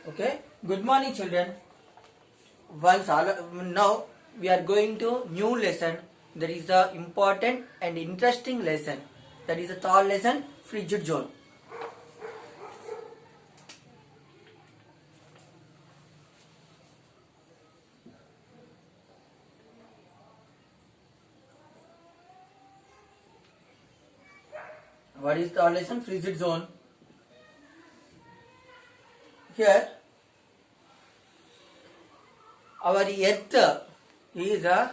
Okay. Good morning, children. Now we are going to new lesson. That is a important and interesting lesson. That is a third lesson, frigid zone. What is third lesson? Frigid zone. Here, our earth is a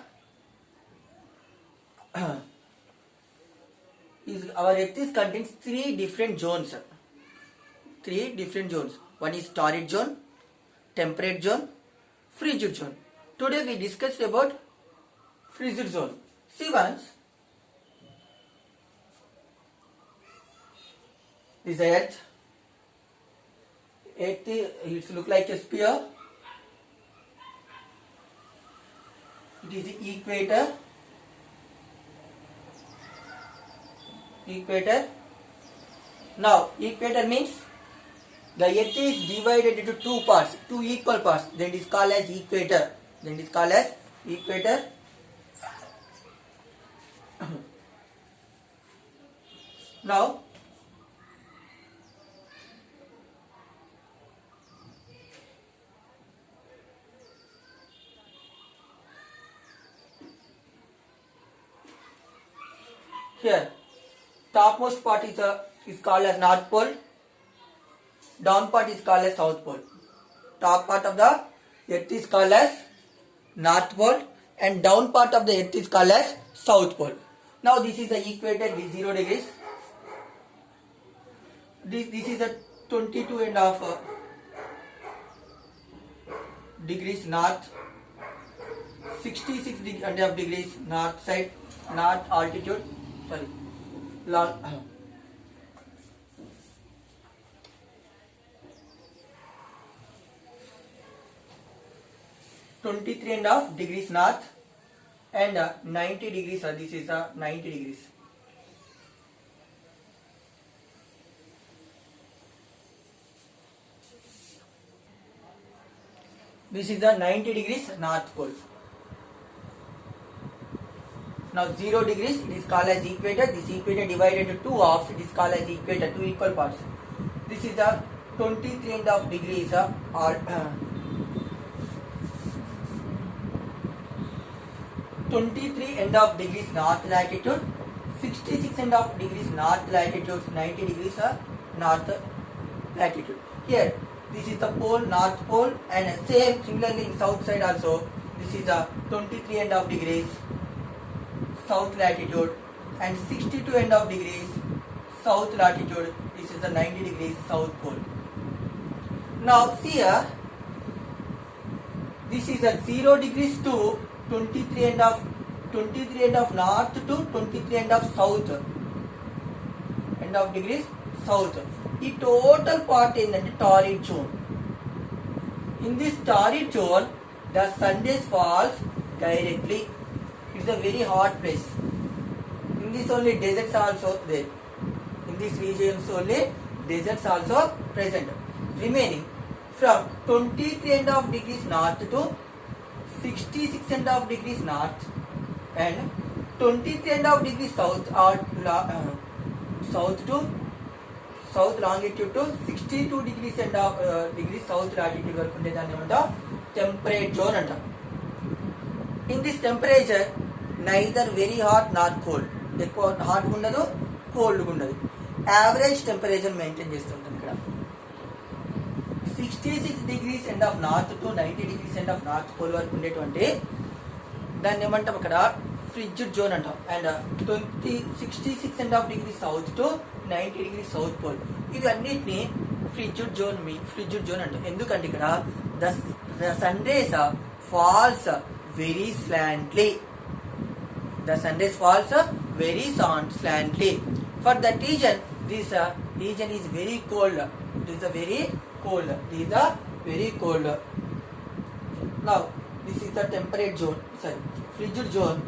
our earth is contains three different zones. Three different zones. One is torrid zone, temperate zone, frigid zone. Today we discussed about frigid zone. See once. This is earth. It look like a sphere. It is the equator. Equator. Now, equator means the earth is divided into two parts, two equal parts. Then it is called as equator. Now, here, topmost part is called as North Pole. Down part is called as South Pole. Top part of the earth is called as North Pole and down part of the earth is called as South Pole. Now this is the equator, this 0 degrees. This is a 22.5 degrees north, 66.5 degrees north side, north altitude, long. 23.5 degrees north and 90 degrees. This is 90 degrees. This is the 90 degrees North Pole. Now 0 degrees, it is called as equator. This equator divided into two halves, it is called as equator, two equal parts. This is the 23.5 degrees 23.5 degrees north latitude, 66.5 degrees north latitude, 90 degrees north latitude. Here, this is the pole, North Pole, and same similarly in south side also. This is a 23.5 degrees south latitude and 62.5 degrees south latitude. This is the 90 degrees South Pole. Now see here, this is a 0 degrees to 23.5 north to 23.5 south, end of degrees south. The total part in the torrid zone. In this torrid zone, the sun rays falls directly. It's a very hot place. In this only deserts also there. In this regions only deserts also present. Remaining from 23.5 degrees north to 66.5 degrees north and 23.5 degrees south or south to south longitude to 62 degrees and degrees south latitude వరకు ఉండే దాన్ని ఏమంటాం temperate zone అంటాం. In this temperature neither very hot not cold, ఎక్కువ hot ఉండదు cold ఉండదు, average temperature maintain చేస్తుంటాం. ఇక్కడ 66 degrees end of north to 90 degrees end of north pole వరకు ఉండేటువంటి దాన్ని ఏమంటాం అక్కడ ఫ్రిడ్జిడ్ జోన్ అంటాం. And 66.5 degrees south to 90 degrees south pole, ఇవి అన్నిటిని ఫ్రిడ్జిడ్ జోన్ అంటాం. ఎందుకంటే ఇక్కడ the sun rays falls very slantly. The sun rays falls very slantly. For that region, this region is very cold. It is very cold. Now, this is the temperate zone. Frigid zone.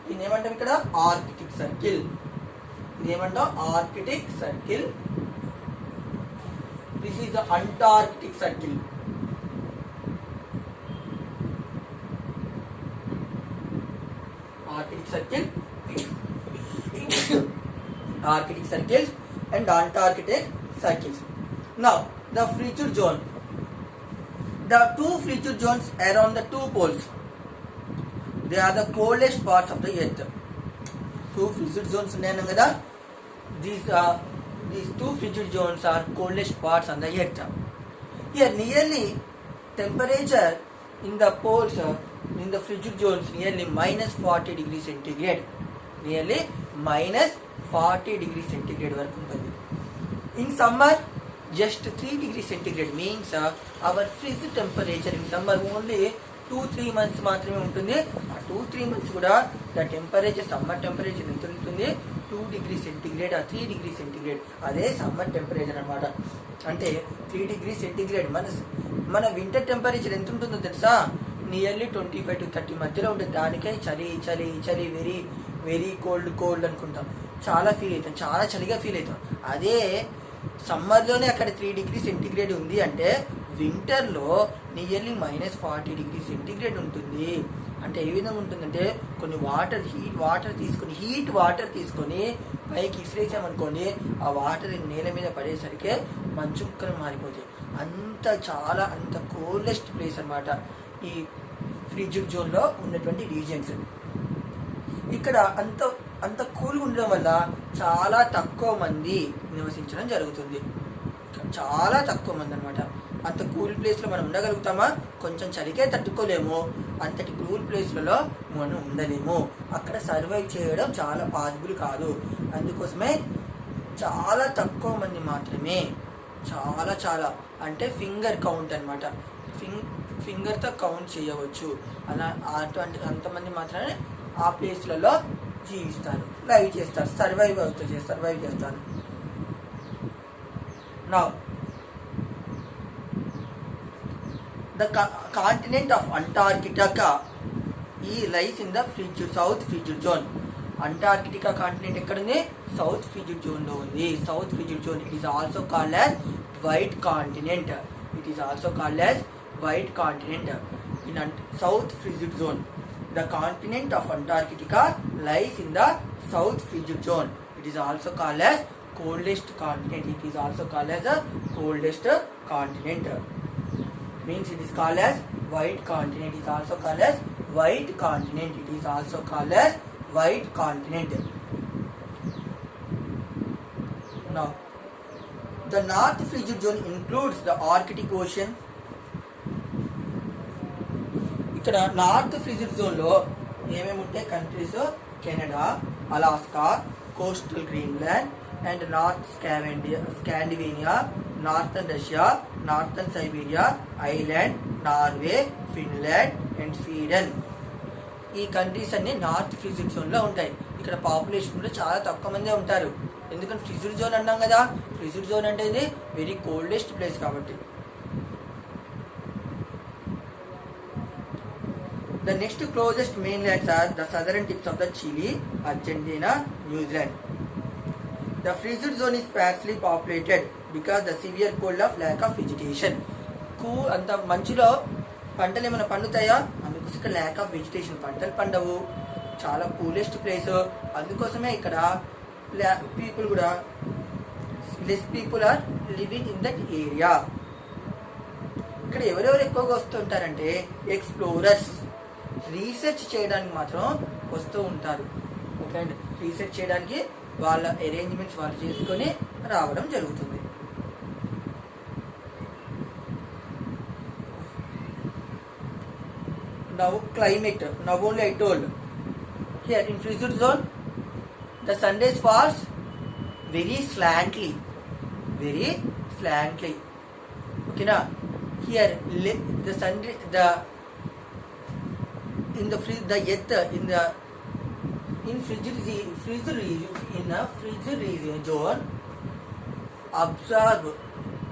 దీన్ని ఏమంటాం ఇక్కడ Arctic circle. ఇదేమంటాం Arctic circle. This is the Antarctic circle. Arctic circles and Antarctic circles. Now the frigid zone. The two frigid zones around the two poles. They are the coldest parts of the earth. Two frigid zones ఉన్నాయన్నాం కదా. These two frigid zones are coldest parts on the earth. Here nearly temperature in the poles in the frigid zones nearly minus 40 degrees centigrade. Nearly minus 40 degrees centigrade వరకు ఉంటుంది. In summer just 3 degrees centigrade means our freeze temperature in summer only 2-3 months మాత్రమే ఉంటుంది. ఆ 2-3 months కూడా the temperature summer temperature ఎంత ఉంటుంది, 2 degrees centigrade ఆ 3 degrees centigrade అదే సమ్మర్ టెంపరేచర్ అన్నమాట. అంటే 3 degrees centigrade మన వింటర్ టెంపరేచర్ ఎంత ఉంటుందో తెలుసా, నియర్లీ 25 to 30 మధ్యలో ఉంటుంది. దానికై చలి చలి చలి వెరీ వెరీ కోల్డ్ అనుకుంటాం, చాలా ఫీల్ అవుతాం, చాలా చలిగా ఫీల్ అవుతాం. అదే సమ్మర్లోనే అక్కడ 3 degrees centigrade ఉంది అంటే వింటర్లో నియర్లీ minus 40 degrees centigrade ఉంటుంది. అంటే ఏ విధంగా ఉంటుందంటే కొన్ని హీట్ వాటర్ తీసుకొని పైకి ఇసిరేసామనుకోండి, ఆ వాటర్ నేల మీద పడేసరికి మంచు ముక్కలు మారిపోతాయి. అంత కోల్డెస్ట్ ప్లేస్ అన్నమాట ఈ ఫ్రిజిడ్ జోన్లో ఉన్నటువంటి రీజియన్స్. ఇక్కడ అంత కూల్గా ఉండడం వల్ల చాలా తక్కువ మంది నివసించడం జరుగుతుంది. చాలా తక్కువ మంది అనమాట. అంత కూల్ ప్లేస్లో మనం ఉండగలుగుతామా? కొంచెం చలికే తట్టుకోలేము. అంతటి కూల్ ప్లేస్లలో మనం ఉండలేము. అక్కడ సర్వైవ్ చేయడం చాలా పాసిబుల్ కాదు. అందుకోసమే చాలా తక్కువ మంది మాత్రమే, చాలా అంటే ఫింగర్ కౌంట్ అనమాట, ఫింగర్తో కౌంట్ చేయవచ్చు. అలా అంతమంది మాత్రమే ఆ ప్లేస్లలో జీవిస్తారు, లైవ్ చేస్తారు, సర్వైవ్ చేస్తారు. Now the continent of Antarctica lies in the south frigid zone. Antarctica continent ఎక్కడుంది? సౌత్ ఫ్రిజిడ్ జోన్ లో ఉంది. South frigid zone it is also called as white continent. In south frigid zone, the continent of Antarctica lies in the south frigid zone. It is also called as coldest continent. Means it is called as white continent. It is also called as white continent. Now the north frigid zone includes the Arctic Ocean. ఇక్కడ north frigid zone లో ఏమేమి ఉంటాయి countries? Canada, Alaska, coastal Greenland and north Scandinavia, northern Russia, northern Siberia, island, Norway, Finland and Sweden. ఈ countries అన్ని north frigid zone లో ఉంటాయి. ఇక్కడ population కూడా చాలా తక్కువ మందే ఉంటారు. ఎందుకంటే ఫ్రిజిడ్ జోన్ అన్నాం కదా, ఫ్రిజిడ్ జోన్ అంటే ఇది వెరీ కోల్డెస్ట్ ప్లేస్ కాబట్టి. The next closest mainlands are the southern tips of the Chile, Argentina, New Zealand. The frigid zone is sparsely populated because the severe cold of lack of vegetation. అంత మంచులో పంటలు ఏమైనా పండుతాయా? అందుకోసం ఇక్కడ lack of vegetation, పంటలు పండవు. చాలా కూలెస్ట్ ప్లేస్. అందుకోసమే ఇక్కడ పీపుల్ కూడా less people are living in that area. ఇక్కడ ఎవరెవరు ఎక్కువగా వస్తుంటారంటే ఎక్స్ప్లోరర్స్, రీసెర్చ్ చేయడానికి మాత్రం వస్తూ ఉంటారు. ఓకే అండి, రీసెర్చ్ చేయడానికి వాళ్ళ అరేంజ్మెంట్స్ వాళ్ళు చేసుకొని రావడం జరుగుతుంది. Now climate. Now only I told here in frigid zone the sun rays falls very slantly. Okay na? Here the sun in frigid region zone observe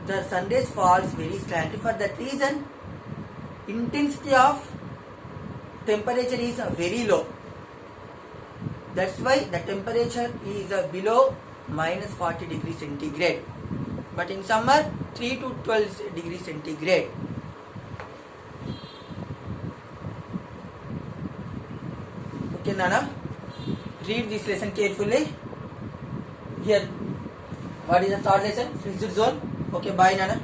the sun rays falls very slanty. For that reason intensity of temperature is very low. That's why the temperature is below minus 40 degrees centigrade. But in summer 3 to 12 degrees centigrade. Okay, Nana? Read this lesson carefully. Here, what is the third lesson? Freeze zone. Okay, bye, Nana.